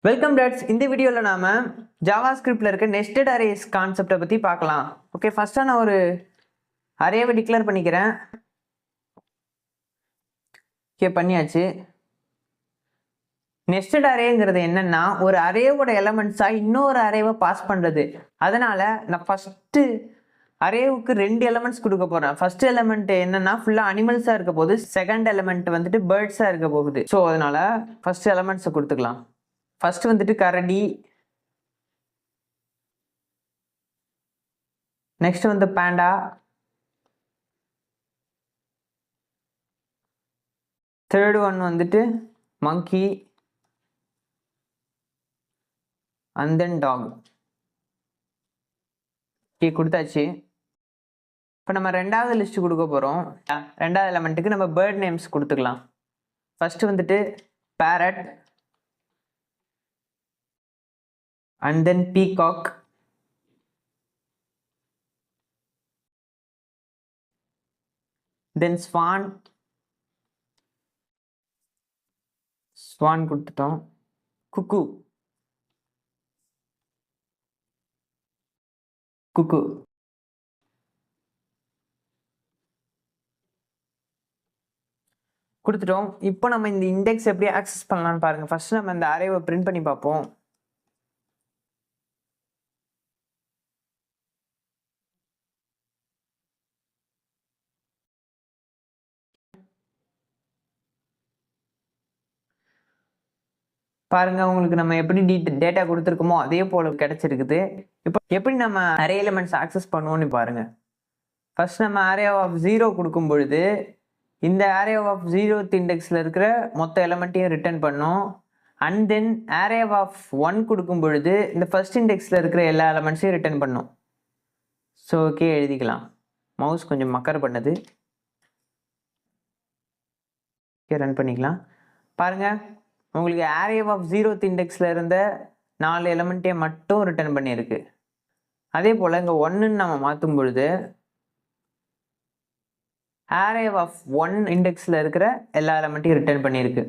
Welcome dots. இந்த வீடியோவில் நாம் ஜாவாஸ்கிரிப்டில் இருக்க நெஸ்டட் அரேஸ் கான்செப்டை பற்றி பார்க்கலாம். ஓகே, ஃபஸ்ட்டாக நான் ஒரு அரேவை டிக்ளேர் பண்ணிக்கிறேன். ஓகே, பண்ணியாச்சு. நெஸ்டட் அரேங்கிறது என்னென்னா, ஒரு அரேவோட எலமெண்ட்ஸாக இன்னொரு அரேவை பாஸ் பண்ணுறது. அதனால் நான் ஃபஸ்ட்டு அரேவுக்கு 2 எலமெண்ட்ஸ் கொடுக்க போகிறேன். ஃபர்ஸ்ட் எலமெண்ட் என்னென்னா ஃபுல்லாக அனிமல்ஸாக இருக்க போகுது. செகண்ட் எலமெண்ட் வந்துட்டு பேர்ட்ஸாக இருக்க போகுது. ஸோ அதனால் ஃபஸ்ட்டு எலமெண்ட்ஸை கொடுத்துக்கலாம். ஃபர்ஸ்ட் வந்துட்டு கரடி, நெக்ஸ்ட் வந்து பேண்டா, தேர்ட் ஒன் வந்துட்டு மங்கி அண்ட் தென் டாக். ஓகே, கொடுத்தாச்சு. இப்போ நம்ம ரெண்டாவது லிஸ்ட் கொடுக்க போகிறோம். ரெண்டாவது எலமெண்ட்டுக்கு நம்ம பேர்ட் நேம்ஸ் கொடுத்துக்கலாம். ஃபர்ஸ்ட் வந்துட்டு farad and then peacock, then swan கொடுத்துட்டோம். குக்கு கொடுத்துட்டோம். இப்போ நம்ம இந்த இண்டெக்ஸ் எப்படி ஆக்சஸ் பண்ணலாம்னு பாருங்க. ஃபர்ஸ்ட் நம்ம இந்த அரேவை பிரிண்ட் பண்ணி பார்ப்போம். பாருங்க, உங்களுக்கு நம்ம எப்படி டேட்டா கொடுத்துருக்கோமோ அதே போல கிடைச்சிருக்குது. இப்போ எப்படி நம்ம அரே எலிமெண்ட்ஸ் ஆக்சஸ் பண்ணுவோம்னு பாருங்க. ஃபர்ஸ்ட் நம்ம அரே ஆஃப் 0 கொடுக்கும் பொழுது இந்த அரே ஆஃப் 0th இண்டெக்ஸில் இருக்கிற மொத்த எலிமெண்ட்டையும் ரிட்டர்ன் பண்ணும். அண்ட் தென் அரே ஆஃப் 1 கொடுக்கும் பொழுது இந்த ஃபர்ஸ்ட் இண்டெக்ஸில் இருக்கிற எல்லா எலிமெண்ட்ஸையும் ரிட்டர்ன் பண்ணும். ஸோ ஓகே, எழுதிக்கலாம். மவுஸ் கொஞ்சம் மக்கர் பண்ணுது. ஓகே, ரன் பண்ணிக்கலாம். பாருங்க, உங்களுக்கு அரே ஆஃப் 0th இண்டெக்ஸில் இருந்த 4 எலிமெண்ட்டே மட்டும் ரிட்டர்ன் பண்ணியிருக்கு. அதே போல் இங்கே 1ன்னு நம்ம மாற்றும் பொழுது அரே ஆஃப் 1 இண்டெக்ஸில் இருக்கிற எல்லா எலிமெண்ட்டையும் ரிட்டர்ன் பண்ணியிருக்கு.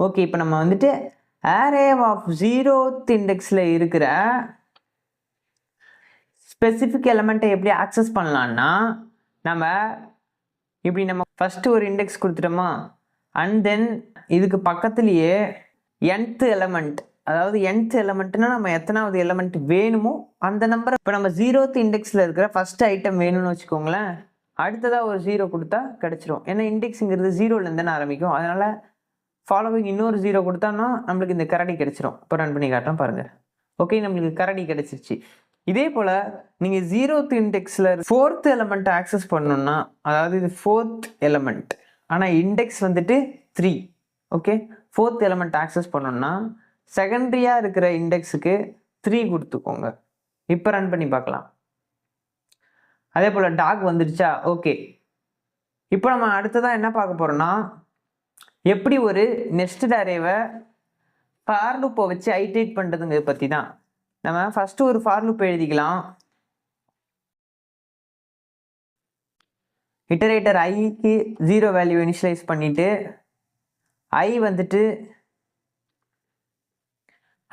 ஓகே, இப்போ நம்ம வந்துட்டு அரே ஆஃப் 0th இண்டெக்ஸில் இருக்கிற ஸ்பெசிஃபிக் எலிமெண்ட்டை எப்படி ஆக்சஸ் பண்ணலான்னா, நம்ம இப்படி நம்ம ஃபஸ்ட்டு ஒரு இண்டெக்ஸ் கொடுத்துட்டோமா, அண்ட் தென் இதுக்கு பக்கத்துலேயே nth எலமெண்ட், அதாவது nth எலமெண்ட்னா நம்ம எத்தனாவது எலமெண்ட் வேணுமோ அந்த நம்பரை, இப்போ நம்ம 0th இண்டெக்ஸில் இருக்கிற ஃபர்ஸ்ட் ஐட்டம் வேணும்னு வச்சுக்கோங்களேன், அடுத்ததாக ஒரு 0 கொடுத்தா கிடச்சிரும். ஏன்னா இண்டெக்ஸுங்கிறது 0லேருந்து தானே ஆரம்பிக்கும். அதனால் ஃபாலோவிங் இன்னொரு 0 கொடுத்தான்னா நம்மளுக்கு இந்த கரடி கிடச்சிரும். இப்போ ரன் பண்ணி காட்டுறோம் பாருங்கள். ஓகே, நம்மளுக்கு கரடி கிடச்சிருச்சு. இதே போல் நீங்கள் 0th இண்டெக்ஸில் 4th எலமெண்ட்டை ஆக்சஸ் பண்ணணுன்னா, அதாவது இது 4th எலமெண்ட் ஆனால் இண்டெக்ஸ் வந்துட்டு 3. ஓகே, 4th எலமெண்ட் ஆக்சஸ் பண்ணணும்னா செகண்டரியாக இருக்கிற இண்டெக்ஸுக்கு 3 கொடுத்துக்கோங்க. இப்போ ரன் பண்ணி பார்க்கலாம். அதே போல் டாக் வந்துடுச்சா? ஓகே, இப்போ நம்ம அடுத்ததான் என்ன பார்க்க போகிறோம்னா, எப்படி ஒரு நெஸ்டட் அரேவை ஃபார் லூப்பை வச்சு ஐட்ரேட் பண்ணுறதுங்க பற்றி தான். நம்ம ஃபஸ்ட்டு ஒரு ஃபார் லூப் எழுதிக்கலாம். இட்டரேட்டர் ஐக்கு 0 வேல்யூ இனிஷியலைஸ் பண்ணிவிட்டு ஐ வந்துட்டு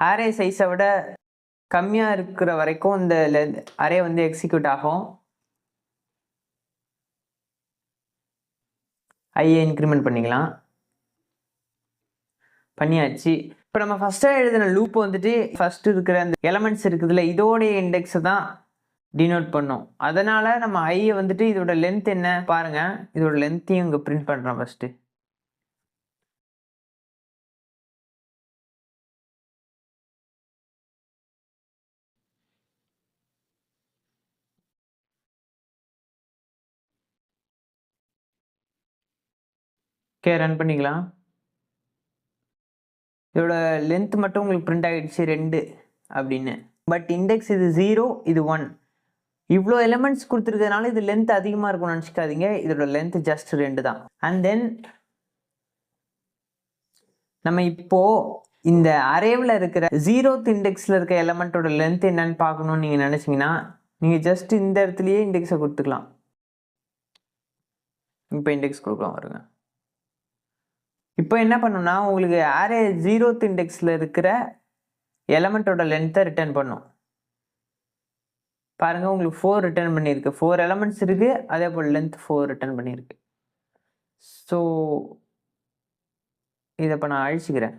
அரே சைஸை விட கம்மியாக இருக்கிற வரைக்கும் இந்த அரே வந்து எக்ஸிக்யூட் ஆகும். ஐயை இன்க்ரிமெண்ட் பண்ணிக்கலாம். பண்ணியாச்சு. இப்போ நம்ம ஃபஸ்ட்டாக எழுதின லூப் வந்துட்டு ஃபஸ்ட்டு இருக்கிற அந்த எலமெண்ட்ஸ் இருக்குதுல்ல, இதோடைய இண்டெக்ஸை தான் டினோட் பண்ணும். அதனால் நம்ம ஐயை வந்துட்டு இதோட லென்த் என்ன பாருங்கள், இதோட லென்த்தையும் இங்கே பிரிண்ட் பண்ணுறோம் ஃபஸ்ட்டு. ஓகே, ரன் பண்ணிக்கலாம். இதோட லென்த் மட்டும் உங்களுக்கு பிரிண்ட் ஆகிடுச்சு 2 அப்படின்னு. பட் இண்டெக்ஸ் இது 0, இது 1. இவ்வளோ எலிமெண்ட்ஸ் கொடுத்துருக்கிறதுனால இது லென்த் அதிகமாக இருக்கும்னு நினச்சிக்காதீங்க. இதோட லென்த் ஜஸ்ட் 2 தான். அண்ட் தென் நம்ம இப்போது இந்த அரேவில் இருக்கிற 0th இண்டெக்ஸில் இருக்க எலிமெண்ட்டோட லென்த் என்னன்னு பார்க்கணுன்னு நீங்கள் நினச்சிங்கன்னா நீங்கள் ஜஸ்ட் இந்த இடத்துலையே இண்டெக்ஸை கொடுத்துக்கலாம். இப்போ இண்டெக்ஸ் கொடுக்கலாம் வருங்க. இப்போ என்ன பண்ணணும்னா, உங்களுக்கு அரே 0th இண்டெக்ஸில் இருக்கிற எலமெண்ட்டோட லென்த்தை ரிட்டர்ன் பண்ணும். பாருங்க, உங்களுக்கு 4 ரிட்டர்ன் பண்ணியிருக்கு. 4 எலமெண்ட்ஸ் இருக்கு, அதே போல் லென்த் 4 ரிட்டர்ன் பண்ணியிருக்கு. ஸோ இதை இப்போ நான் அழிச்சுக்கிறேன்.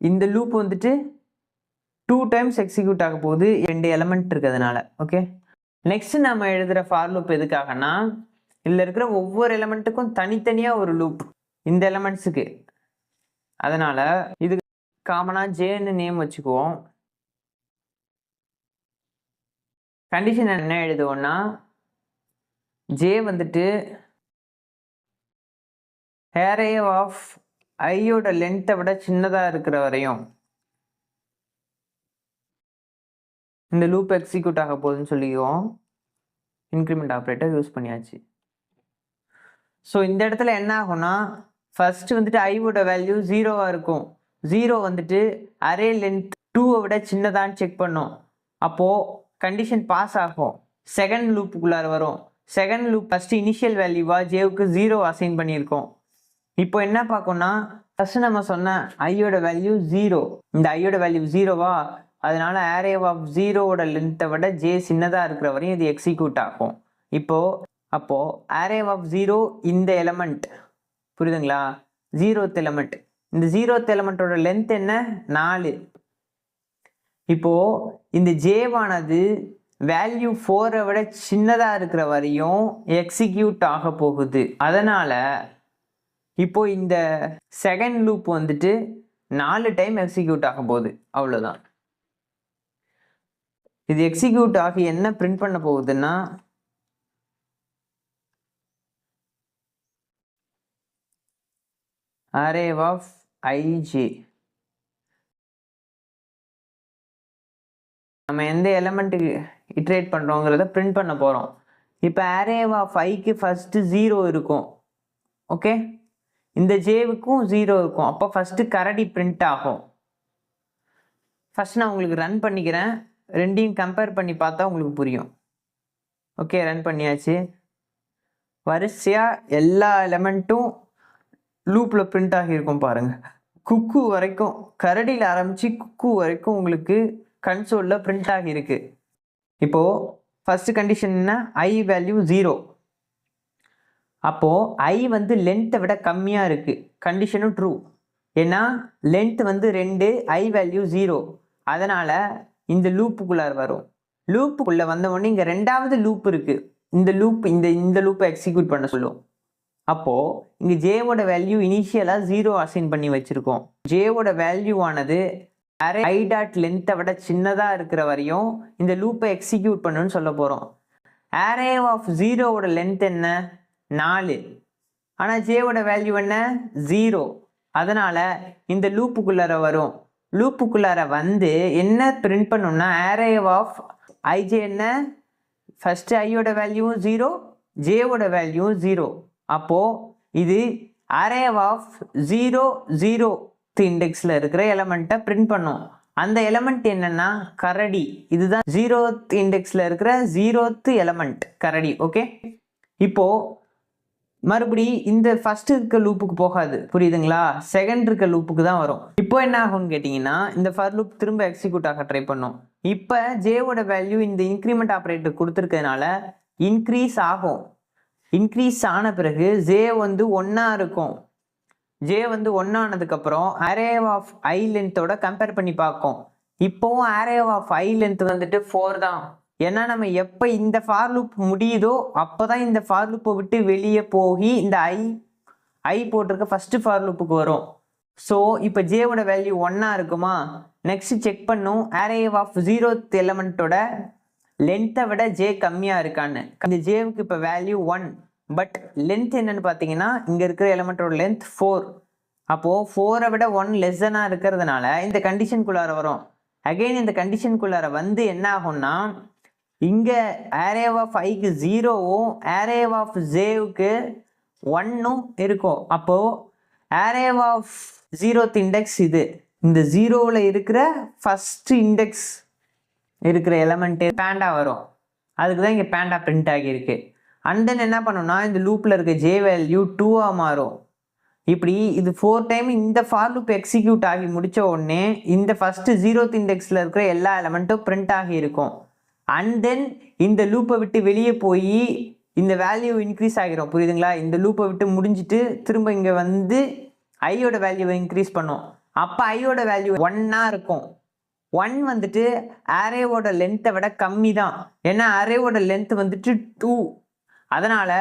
இந்த லூப் வந்துட்டு 2 டைம்ஸ் எக்ஸிக்யூட் ஆக போகுது, 2 எலமெண்ட் இருக்கிறதுனால. ஓகே, நெக்ஸ்ட் நம்ம எழுதுகிற ஃபார் லூப் எதுக்காகனா, இதில் இருக்கிற ஒவ்வொரு எலமெண்ட்டுக்கும் தனித்தனியாக ஒரு லூப் இந்த எலமெண்ட்ஸுக்கு. அதனால இது காமனாக ஜேன்னு நேம் வச்சுக்குவோம். கண்டிஷன் என்ன எழுதுவோம்னா, ஜே வந்துட்டு அரே ஆஃப் ஐயோட லென்த்தை விட சின்னதாக இருக்கிற வரையும் இந்த லூப் எக்ஸிக்யூட் ஆக போகுதுன்னு சொல்லிக்குவோம். இன்க்ரிமெண்ட் ஆப்ரேட்டர் யூஸ் பண்ணியாச்சு. ஸோ இந்த இடத்துல என்ன ஆகும்னா, ஃபர்ஸ்ட் வந்துட்டு ஐயோட வேல்யூ 0வாக இருக்கும். 0 வந்துட்டு அரே லென்த் 2வை விட சின்னதான்னு செக் பண்ணும். அப்போது கண்டிஷன் பாஸ் ஆகும், செகண்ட் லூப்புக்குள்ளார வரும். செகண்ட் லூப் ஃபஸ்ட்டு இனிஷியல் வேல்யூவா ஜேவுக்கு 0 அசைன் பண்ணியிருக்கோம். இப்போ என்ன பார்க்கணும்னா, ஃபஸ்ட்டு நம்ம சொன்ன ஐயோட வேல்யூ 0, இந்த ஐயோட வேல்யூ 0வா, அதனால அரே ஆஃப் 0வோட லென்த்தை விட ஜே சின்னதாக இருக்கிற வரையும் இது எக்ஸிக்யூட் ஆகும். அப்போது அரே ஆஃப் 0 இந்த எலமெண்ட், புரியுதுங்களா, 0th எலமெண்ட். இந்த 0th எலமெண்ட்டோட லென்த் என்ன, 4. இப்போது இந்த ஜேவானது வேல்யூ 4ஐ விட சின்னதாக இருக்கிற வரையும் எக்ஸிக்யூட் ஆக போகுது. அதனால் இப்போ இந்த செகண்ட் லூப் வந்துட்டு 4 டைம் எக்ஸிக்யூட் ஆக போகுது, அவ்வளோதான். இது எக்ஸிக்யூட் ஆகி என்ன பிரிண்ட் பண்ண போகுதுன்னா, அரே ஆஃப் ஐஜே. நம்ம எந்த எலமெண்ட்டுக்கு இட்ரேட் பண்ணுறோங்கிறத பிரிண்ட் பண்ண போகிறோம். இப்போ அரே ஆஃப் ஐக்கு ஃபஸ்ட்டு 0 இருக்கும். ஓகே, இந்த ஜேவுக்கும் 0 இருக்கும். அப்போ ஃபஸ்ட்டு கரடி பிரிண்ட் ஆகும். ஃபஸ்ட் நான் உங்களுக்கு ரன் பண்ணிக்கிறேன், ரெண்டையும் கம்பேர் பண்ணி பார்த்தா உங்களுக்கு புரியும். ஓகே, ரன் பண்ணியாச்சு. வரிசையாக எல்லா எலமெண்ட்டும் லூப்பில் பிரிண்ட் ஆகியிருக்கும் பாருங்கள். குக்கு வரைக்கும், கரடியில் ஆரம்பித்து குக்கு வரைக்கும் உங்களுக்கு கன்சோலில் பிரிண்ட் ஆகியிருக்கு. இப்போது ஃபஸ்ட்டு கண்டிஷன் என்ன, ஐ வேல்யூ 0. அப்போது ஐ வந்து லென்த்தை விட கம்மியாக இருக்குது, கண்டிஷனும் ட்ரூ. ஏன்னா லென்த் வந்து 2, ஐ வேல்யூ 0. அதனால் இந்த லூப்புக்குள்ளார வரும். லூப்புக்குள்ளே வந்தவொடனே இங்கே 2வது லூப் இருக்குது. இந்த லூப்பை எக்ஸிக்யூட் பண்ண சொல்லுவோம். அப்போது இங்கே ஜேவோட வேல்யூ இனிஷியலாக 0 அசைன் பண்ணி வச்சுருக்கோம். ஜேவோட வேல்யூ ஆனது அரே ஐ டாட் லென்த்தை விட சின்னதாக இருக்கிற வரையும் இந்த லூப்பை எக்ஸிக்யூட் பண்ணுன்னு சொல்ல போகிறோம். அரே ஆஃப் 0வோட லென்த் என்ன, 4. ஆனால் ஜேவோட வேல்யூ என்ன, 0. அதனால் இந்த லூப்புக்குள்ளார வரும். லூப்புக்குள்ளார வந்து என்ன பிரிண்ட் பண்ணோம்னா, அரே ஆஃப் ஐஜே என்ன, ஃபஸ்ட்டு ஐயோட வேல்யூ 0, ஜேவோட வேல்யூ 0. அப்போது இது அரே ஆஃப் 0, 0th இண்டெக்ஸில் இருக்கிற எலமெண்ட்டை பிரிண்ட் பண்ணும். அந்த எலமெண்ட் என்னன்னா கரடி. இதுதான் 0th இண்டெக்ஸில் இருக்கிற 0th எலமெண்ட் கரடி. ஓகே, இப்போது மறுபடி இந்த ஃபர்ஸ்ட் இருக்க லூப்புக்கு போகாது, புரியுதுங்களா, செகண்ட் இருக்க லூப்புக்கு தான் வரும். இப்போ என்ன ஆகும்னு கேட்டிங்கன்னா, இந்த ஃபார் லூப் திரும்ப எக்ஸிக்யூட் ஆக ட்ரை பண்ணும். இப்போ ஜேவோட வேல்யூ இந்த இன்க்ரிமெண்ட் ஆப்ரேட்டர் கொடுத்துருக்கிறதுனால இன்க்ரீஸ் ஆகும். இன்க்ரீஸ் ஆன பிறகு ஜே வந்து 1 இருக்கும். ஜே வந்து 1 ஆனதுக்கப்புறம் அரே ஆஃப் ஐ லென்த்தோட கம்பேர் பண்ணி பார்க்கும். இப்போவும் அரே ஆஃப் ஐ லென்த் வந்துட்டு 4 தான். ஏன்னா நம்ம எப்போ இந்த ஃபார் லூப் முடியுதோ அப்போ தான் இந்த ஃபார் லூப்பை விட்டு வெளியே போய் இந்த ஐ போட்டிருக்க ஃபஸ்ட்டு ஃபார் லூப்புக்கு வரும். ஸோ இப்போ ஜேவோட வேல்யூ 1 இருக்குமா, நெக்ஸ்ட் செக் பண்ணும் அரே ஆஃப் 0th எலமெண்ட்டோட லென்த்தை விட ஜே கம்மியாக இருக்கான்னு. இந்த ஜேவுக்கு இப்போ வேல்யூ 1, பட் லென்த் என்னன்னு பார்த்தீங்கன்னா இங்கே இருக்கிற எலமெண்ட்டோட லென்த் 4. அப்போது 4ஐ விட 1 லெஸ்ஸனாக இருக்கிறதுனால இந்த கண்டிஷனுக்குள்ளார வரும். அகெயின் இந்த கண்டிஷனுக்குள்ளார வந்து என்ன ஆகும்னா, இங்கே அரே ஆஃப் ஐக்கு 0வும் அரே ஆஃப் ஜேவுக்கு 1ம் இருக்கும். அப்போது அரே ஆஃப் 0th இண்டெக்ஸ் இது, இந்த 0வில் இருக்கிற ஃபஸ்ட்டு இண்டெக்ஸ் இருக்கிற எலமெண்ட்டு பேண்டா வரும். அதுக்கு தான் இங்கே பேண்டா பிரிண்ட் ஆகியிருக்கு. அண்ட் தென் என்ன பண்ணோம்னா இந்த லூப்பில் இருக்க ஜே வேல்யூ 2ஆக மாறும். இப்படி இது 4 டைம் இந்த ஃபார் லூப் எக்ஸிக்யூட் ஆகி முடித்த உடனே இந்த ஃபஸ்ட்டு 0th இண்டெக்ஸில் இருக்கிற எல்லா எலமெண்ட்டும் பிரிண்ட் ஆகி இருக்கும். அண்ட் தென் இந்த லூப்பை விட்டு வெளியே போய் இந்த வேல்யூ இன்க்ரீஸ் ஆகிரும். புரியுதுங்களா? இந்த லூப்பை விட்டு முடிஞ்சிட்டு திரும்ப இங்கே வந்து ஐயோட வேல்யூவை இன்க்ரீஸ் பண்ணும். அப்போ ஐயோட வேல்யூ 1ஆ இருக்கும். 1 வந்துட்டு அரேவோட லென்த்தை விட கம்மி தான். ஏன்னா அரேவோட லென்த் வந்துட்டு 2. அதனால்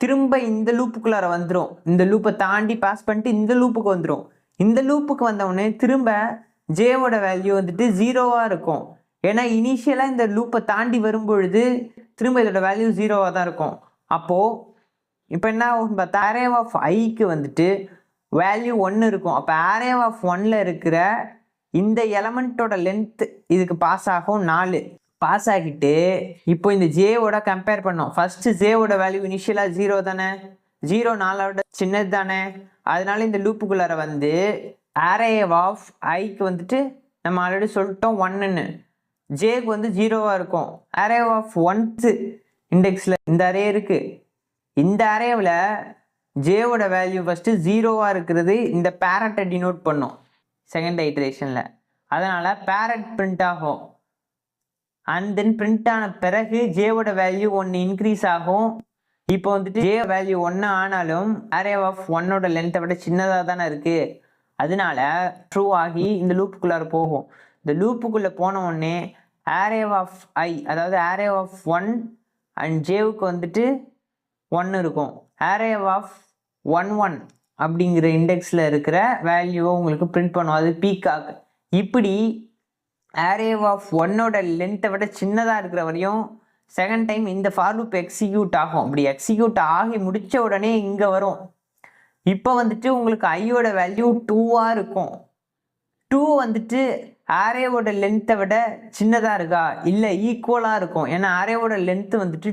திரும்ப இந்த லூப்புக்குள்ளார வந்துடும். இந்த லூப்பை தாண்டி பாஸ் பண்ணிட்டு இந்த லூப்புக்கு வந்துடும். இந்த லூப்புக்கு வந்தவுடனே திரும்ப ஜேவோட வேல்யூ வந்துட்டு 0ஆக இருக்கும். ஏன்னா இனிஷியலாக இந்த லூப்பை தாண்டி வரும்பொழுது திரும்ப இதோட வேல்யூ 0ஆக தான் இருக்கும். அப்போது இப்போ என்ன ஆகும் பார்த்தா அரே ஆஃப் ஐக்கு வந்துட்டு வேல்யூ 1 இருக்கும். அப்போ அரே ஆஃப் 1ல் இருக்கிற இந்த எலமெண்ட்டோட லென்த் இதுக்கு பாஸ் ஆகும் 4. பாஸ் ஆகிட்டு இப்போ இந்த ஜேவோட கம்பேர் பண்ணோம். ஃபர்ஸ்ட் ஜேவோட வேல்யூ இனிஷியலாக 0 தானே, 0 4ஓட சின்னது தானே. அதனால இந்த லூப்புக்குள்ளார வந்து அரே ஆஃப் ஐக்கு வந்துட்டு நம்ம ஆல்ரெடி சொல்லிட்டோம் 1ன்னு, ஜேக்கு வந்து 0வாக இருக்கும். அரே ஆஃப் 1th இண்டெக்ஸில் இந்த அரே இருக்குது. இந்த அரேவில் ஜேவோட வேல்யூ ஃபஸ்ட்டு 0வாக இருக்கிறது இந்த பேரட்டை டினோட் பண்ணும் செகண்ட் ஐட்ரேஷனில். அதனால் பேரட் பிரிண்ட் ஆகும். அண்ட் தென் பிரிண்ட் ஆன பிறகு ஜேவோட வேல்யூ 1 இன்க்ரீஸ் ஆகும். இப்போ வந்துட்டு ஜே வேல்யூ 1 ஆனாலும் அரே ஆஃப் 1ஓட லென்த்தை விட சின்னதாக தானே இருக்குது. அதனால ட்ரூ ஆகி இந்த லூப்புக்குள்ளார போகும். இந்த லூப்புக்குள்ளே போன உடனே அரே ஆஃப் ஐ, அதாவது அரே ஆஃப் 1 அண்ட் ஜேவுக்கு வந்துட்டு 1 இருக்கும். அரே ஆஃப் 1 அப்படிங்கிற இண்டெக்ஸில் இருக்கிற வேல்யூவை உங்களுக்கு பிரிண்ட் பண்ணும். அது பீகாக். இப்படி அரே ஆஃப் 1ஓட லென்த்தை விட சின்னதாக இருக்கிற வரையும் செகண்ட் டைம் இந்த ஃபார் லூப் எக்ஸிக்யூட் ஆகும். அப்படி எக்ஸிக்யூட் ஆகி முடித்த உடனே இங்கே வரும். இப்போ வந்துட்டு உங்களுக்கு ஐயோட வேல்யூ 2ஆக இருக்கும். 2 வந்துட்டு அரேவோட லென்த்தை விட சின்னதாக இருக்கா? இல்லை, ஈக்குவலாக இருக்கும். ஏன்னா அரேவோட லென்த்து வந்துட்டு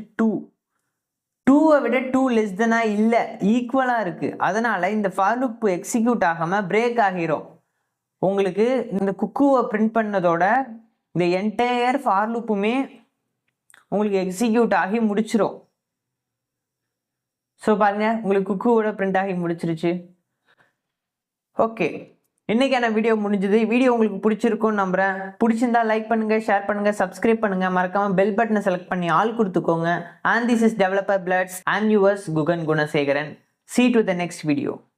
2வை விட 2 லெஸ் தெனாக இல்லை, ஈக்குவலாக இருக்குது. அதனால் இந்த ஃபார் லூப் எக்ஸிக்யூட் ஆகாமல் பிரேக் ஆகிரும். உங்களுக்கு இந்த குக்குவை பிரிண்ட் பண்ணதோட இந்த என்டையர் ஃபார் லூப்புமே உங்களுக்கு எக்ஸிக்யூட் ஆகி முடிச்சிடும். ஸோ பாருங்க, உங்களுக்கு குக்குவோட பிரிண்ட் ஆகி முடிச்சிருச்சு. ஓகே, இன்னைக்கான வீடியோ முடிஞ்சது. வீடியோ உங்களுக்கு பிடிச்சிருக்கும்னு நம்புறேன். பிடிச்சிருந்தா லைக் பண்ணுங்க, ஷேர் பண்ணுங்க, சப்ஸ்கிரைப் பண்ணுங்க. மறக்காம பெல் பட்டனை செலக்ட் பண்ணி ஆல் கொடுத்துக்கோங்க. And this is developer பிளட்ஸ். I'm yours Guhan Gunasekaran. See you to the next video.